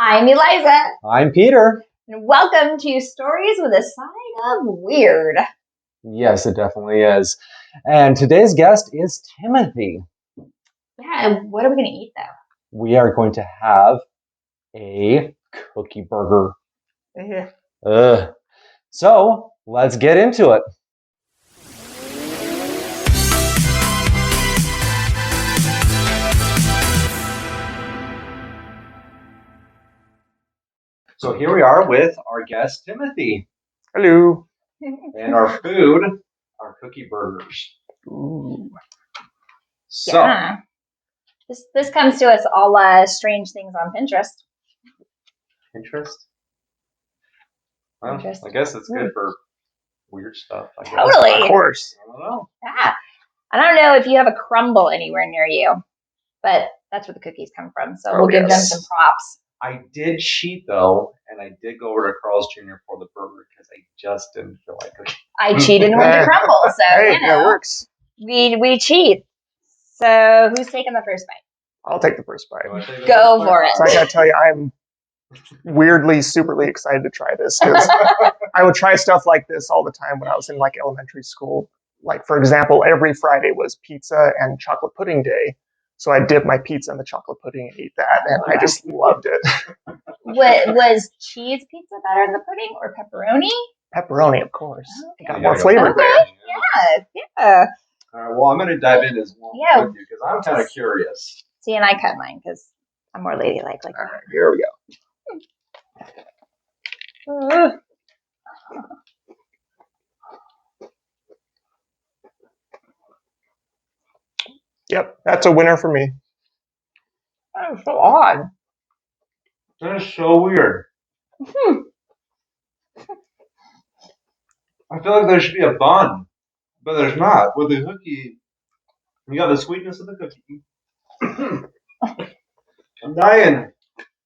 I'm Eliza, I'm Peter. and welcome to Stories with a Side of Weird. Yes, it definitely is. And today's guest is Timothy. Yeah, what are we going to eat, though? We are going to have a cookie burger. Ugh. So, let's get into it. So here we are with our guest, Timothy. Hello. And our food are cookie burgers. Ooh. So, Yeah. This comes to us all strange things on Pinterest. Pinterest? Well, Pinterest. I guess it's good for weird stuff. I guess. Totally. Of course. I don't know. Yeah. I don't know if you have a crumble anywhere near you, but that's where the cookies come from. So we'll give them yes. some props. I did cheat though, and I did go over to Carl's Jr. for the burger because I just didn't feel like cooking. I cheated and went to crumble, so Hey, you know that works. we cheat. So who's taking the first bite? I'll take the first bite. Do I say the Go first for bite? it. So I gotta tell you, I'm weirdly, superly excited to try this because I would try stuff like this all the time when I was in like elementary school. Like for example, every Friday was pizza and chocolate pudding day. So I dipped my pizza in the chocolate pudding and ate that, and I just loved it. Was cheese pizza better than the pudding or pepperoni? Pepperoni, of course. Okay. Got You more gotta go flavor for there. it, yeah. Yeah. All right, well, I'm going to dive in as well Yeah. with you because I'm kind of curious. See, and I cut mine because I'm more ladylike like All right, here we go. that. Yep, that's a winner for me. That is so odd. That is so weird. I feel like there should be a bun, but there's not. With the cookie, you got the sweetness of the cookie. I'm dying.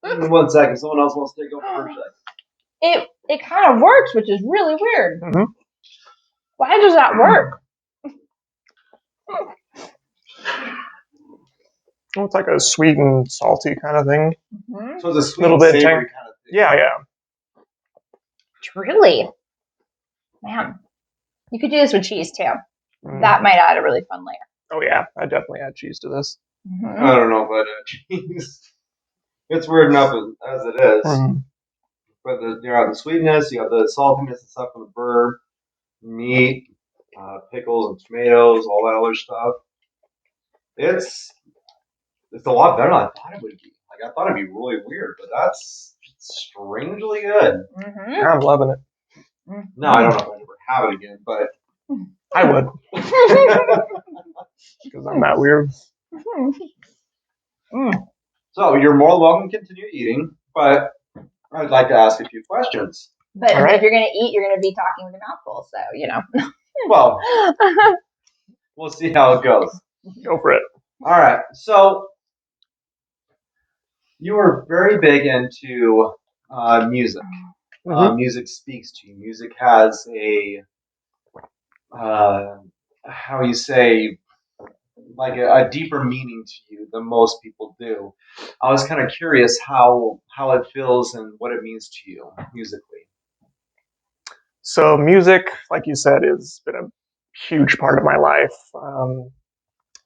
In 1 second, someone else wants to take over for a second. It kind of works, which is really weird. Mhm. Why does that work? Well, it's like a sweet and salty kind of thing. Mm-hmm. So it's a sweet Little and bit savory kind of thing. Yeah. Truly. Man. You could do this with cheese too. Mm. That might add a really fun layer. Oh yeah, I definitely add cheese to this. Mm-hmm. I don't know about cheese. It's weird enough as it is. Mm. But you have the sweetness, you have the saltiness and stuff from the bird, meat, pickles and tomatoes, all that other stuff. It's a lot better than I thought it would be. Like I thought it'd be really weird, but that's strangely good. Mm-hmm. I'm loving it. No, I don't know if I'd ever have it again, but I would because I'm that weird. so you're more than welcome to continue eating, but I'd like to ask a few questions. But All right. if you're going to eat, you're going to be talking with a mouthful. So, you know. Well, we'll see how it goes. Go for it. All right, so you were very big into music. Mhm. Music speaks to you. Music has a, how you say, like a deeper meaning to you than most people do. I was kind of curious how it feels and what it means to you musically. So music, like you said, has been a huge part of my life.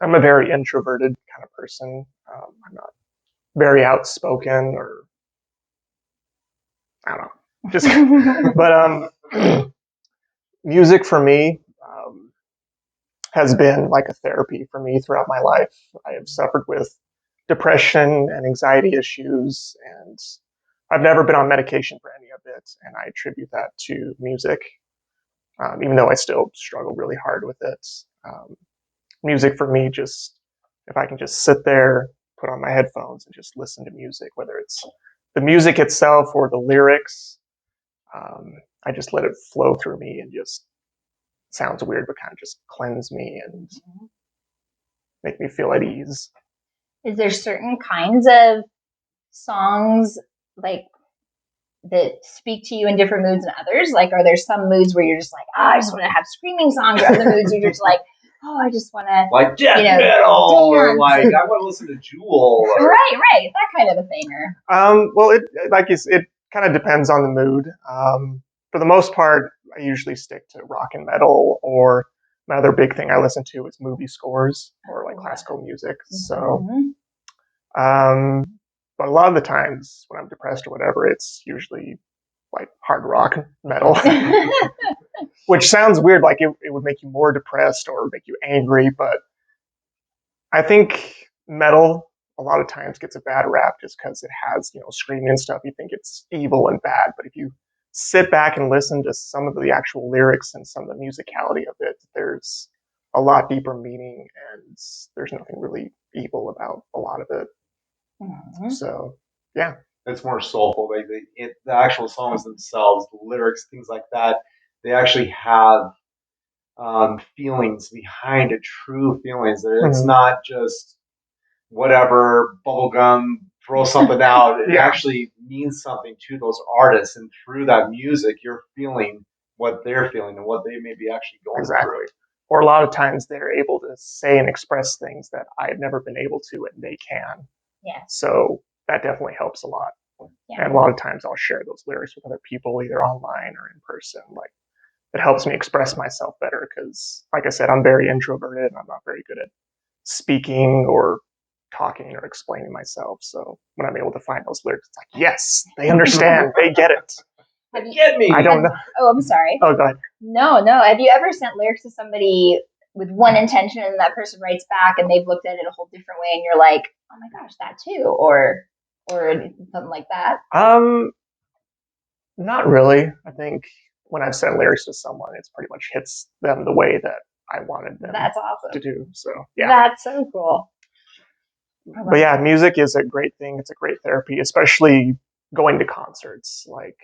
I'm a very introverted kind of person. I'm not very outspoken or I don't know. Just but music for me has been like a therapy for me throughout my life. I have suffered with depression and anxiety issues, and I've never been on medication for any of it, and I attribute that to music, even though I still struggle really hard with it. Music for me, just if I can just sit there, put on my headphones, and just listen to music, whether it's the music itself or the lyrics, I just let it flow through me and just sounds weird, but kind of just cleanse me and make me feel at ease. Is there certain kinds of songs like that speak to you in different moods than others? Like, are there some moods where you're just like, I just want to have screaming songs, or other moods you're just like, I just want to, like death you know, metal, or dance. like I want to listen to Jewel. Or, right, that kind of a thing. Or Well, it kind of depends on the mood. For the most part, I usually stick to rock and metal, or another big thing I listen to is movie scores or like classical music. So, but a lot of the times when I'm depressed or whatever, it's usually like hard rock metal, which sounds weird. Like it would make you more depressed or make you angry, but I think metal a lot of times gets a bad rap just because it has, screaming and stuff. You think it's evil and bad, but if you sit back and listen to some of the actual lyrics and some of the musicality of it, there's a lot deeper meaning, and there's nothing really evil about a lot of it. So, yeah. It's more soulful. The actual songs themselves, the lyrics, things like that, they actually have feelings behind it, true feelings. It's not just whatever, bubblegum, throw something out. It actually means something to those artists, and through that music, you're feeling what they're feeling and what they may be actually going through. Or a lot of times they're able to say and express things that I've never been able to, and they can. Yeah. So that definitely helps a lot. Yeah. And a lot of times I'll share those lyrics with other people, either online or in person. Like, it helps me express myself better because, like I said, I'm very introverted and I'm not very good at speaking or talking or explaining myself. So when I'm able to find those lyrics, it's like, yes, they understand. They get it. They get me. I don't know. Oh, I'm sorry. Oh, go ahead. No. Have you ever sent lyrics to somebody with one intention and that person writes back and they've looked at it a whole different way and you're like, oh my gosh, that too? Or something like that? Not really. I think when I've sent lyrics to someone, it's pretty much hits them the way that I wanted them That's awesome. to do. So, yeah. That's so cool. But yeah, music is a great thing. It's a great therapy, especially going to concerts. Like,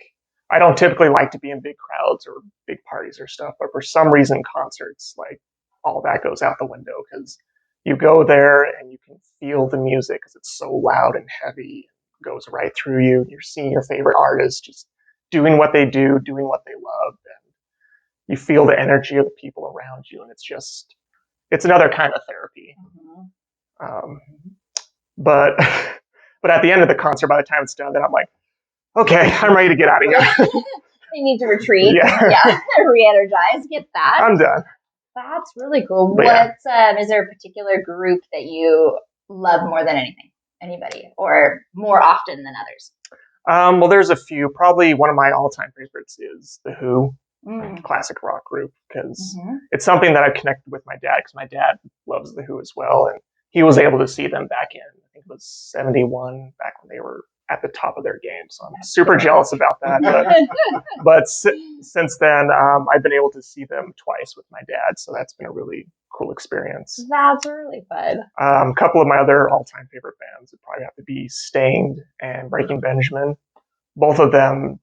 I don't typically like to be in big crowds or big parties or stuff, but for some reason, concerts, like, all that goes out the window because you go there and you can feel the music because it's so loud and heavy. It goes right through you. You're seeing your favorite artist just doing what they do, doing what they love, and you feel the energy of the people around you, and it's another kind of therapy. But at the end of the concert, by the time it's done, then I'm like, okay, I'm ready to get out of here. You need to retreat. Yeah. Re-energize. Get that. I'm done. That's really cool. But is there a particular group that you love more than anything? Anybody? Or more often than others? Well, there's a few. Probably one of my all-time favorites is The Who, classic rock group, because it's something that I've connected with my dad, because my dad loves The Who as well, and he was able to see them back in, I think it was 71, back when they were at the top of their game. So I'm super jealous about that. But since then, I've been able to see them twice with my dad, so that's been a really cool experience. That's really fun. A couple of my other all-time favorite bands would probably have to be Stained and Breaking Benjamin. Both of them,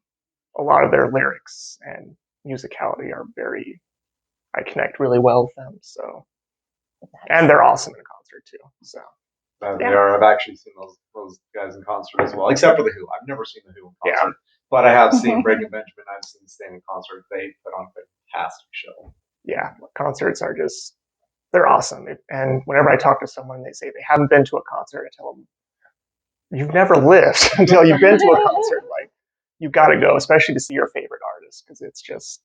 a lot of their lyrics and musicality are I connect really well with them. So, and they're awesome in a concert too. So. They are. I've actually seen those guys in concert as well, except for The Who. I've never seen The Who in concert, but I have seen Breaking Benjamin. I've seen Stained in concert. They put on a fantastic show. Yeah, concerts are they're awesome. And whenever I talk to someone, they say they haven't been to a concert, I tell them, you've never lived until you've been to a concert. Like, you got to go, especially to see your favorite artist, because it's just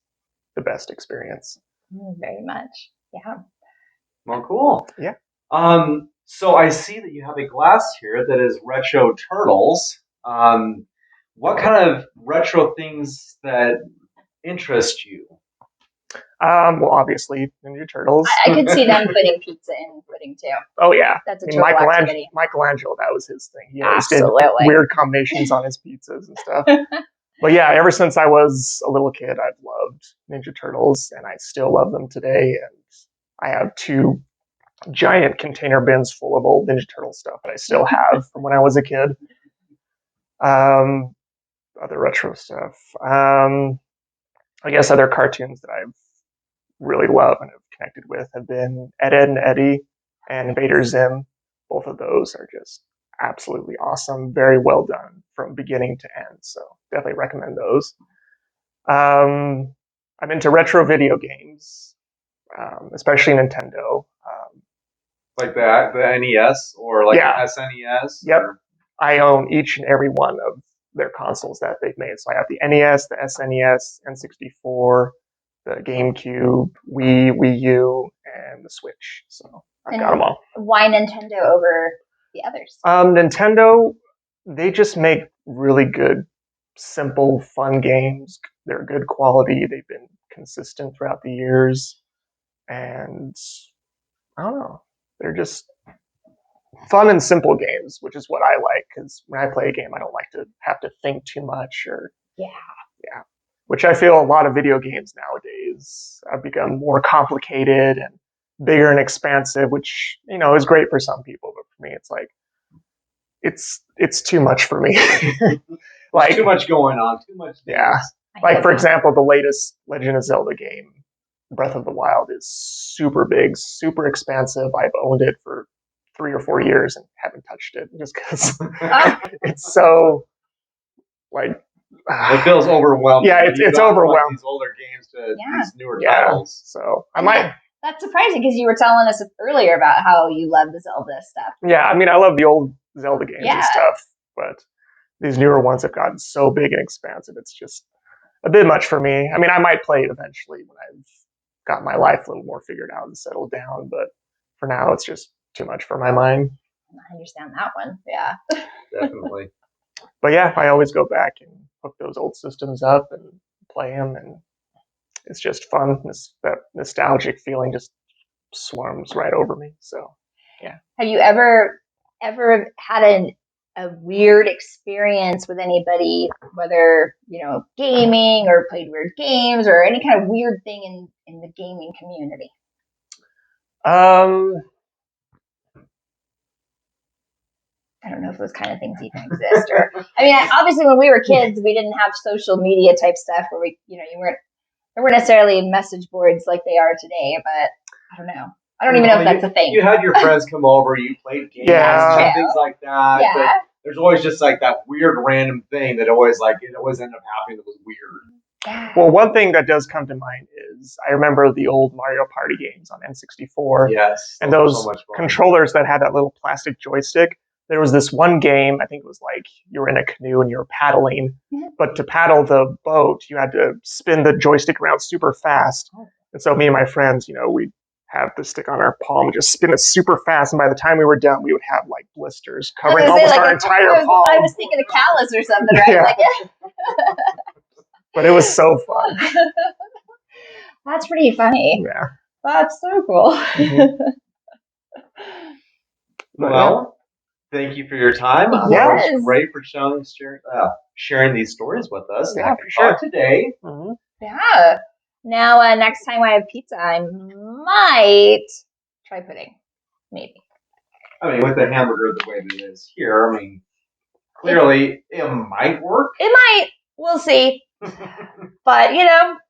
the best experience. Very much. Yeah. Well, cool. Yeah. So I see that you have a glass here that is Retro Turtles. What kind of retro things that interest you? Well, obviously, Ninja Turtles. I could see them putting pizza in pudding too. Oh yeah, that's a turtle activity. Michelangelo, that was his thing. He always did weird combinations on his pizzas and stuff. But yeah, ever since I was a little kid, I've loved Ninja Turtles, and I still love them today. And I have 2 giant container bins full of old Ninja Turtle stuff that I still have from when I was a kid. Other retro stuff. I guess other cartoons that I've really loved and have connected with have been Ed, Edd and Eddy and Invader Zim. Both of those are just absolutely awesome. Very well done from beginning to end. So definitely recommend those. I'm into retro video games, especially Nintendo. Like that, the NES or like Yeah. the SNES? Yep. Or- I own each and every one of their consoles that they've made. So I have the NES, the SNES, N64, the GameCube, Wii U, and the Switch. So I've got them all. Why Nintendo over the others? Nintendo, they just make really good, simple, fun games. They're good quality. They've been consistent throughout the years. And I don't know. They're just fun and simple games, which is what I like. Because when I play a game, I don't like to have to think too much or Yeah. which I feel a lot of video games nowadays have become more complicated and bigger and expansive, which is great for some people, but for me, it's like it's too much for me. There's too much going on, too much. Yeah. Like for example, the latest Legend of Zelda game, Breath of the Wild, is super big, super expansive. I've owned it for 3 or 4 years and haven't touched it just because it's so like. It feels overwhelming. Yeah, it's overwhelming. These older games to Yeah. these newer titles. So I might. That's surprising because you were telling us earlier about how you love the Zelda stuff. Yeah, I mean, I love the old Zelda games Yeah. and stuff, but these newer ones have gotten so big and expansive. It's just a bit much for me. I mean, I might play it eventually when I've got my life a little more figured out and settled down, but for now, it's just too much for my mind. I understand that one. Yeah. Definitely. But yeah, I always go back and hook those old systems up and play them, and it's just fun. That nostalgic feeling just swarms right over me. So Have you ever had a weird experience with anybody, whether gaming or played weird games or any kind of weird thing in the gaming community? I don't know if those kind of things even exist. Or I mean, obviously, when we were kids, we didn't have social media type stuff where there weren't necessarily message boards like they are today. But I don't know. I don't even know if that's a thing. You had your friends come over, you played games Yeah. and things like that. Yeah. But there's always just like that weird random thing that always ended up happening that was weird. Yeah. well, one thing that does come to mind is I remember the old Mario Party games on N64. Yes. And were those so much fun. controllers that had that little plastic joystick. There was this one game, I think it was like you were in a canoe and you were paddling, but to paddle the boat, you had to spin the joystick around super fast. And so me and my friends, we'd have the stick on our palm and just spin it super fast. And by the time we were done, we would have like blisters covering almost our entire palm. I was thinking a callus or something, right? Yeah. Like, But it was so fun. That's pretty funny. Yeah. That's so cool. Mhm. Well, thank you for your time. Yes. It was great for sharing these stories with us. Yeah, And for sure. Today, Mhm. Yeah. Now, next time I have pizza, I might try pudding. Maybe. I mean, with the hamburger the way that it is here, I mean, clearly it might work. It might. We'll see. But,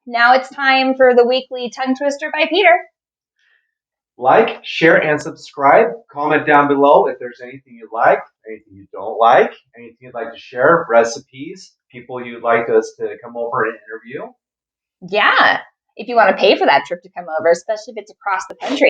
now it's time for the weekly tongue twister by Peter. Like, share, and subscribe. Comment down below if there's anything you like, anything you don't like, anything you'd like to share, recipes, people you'd like us to come over and interview. Yeah. If you want to pay for that trip to come over, especially if it's across the country.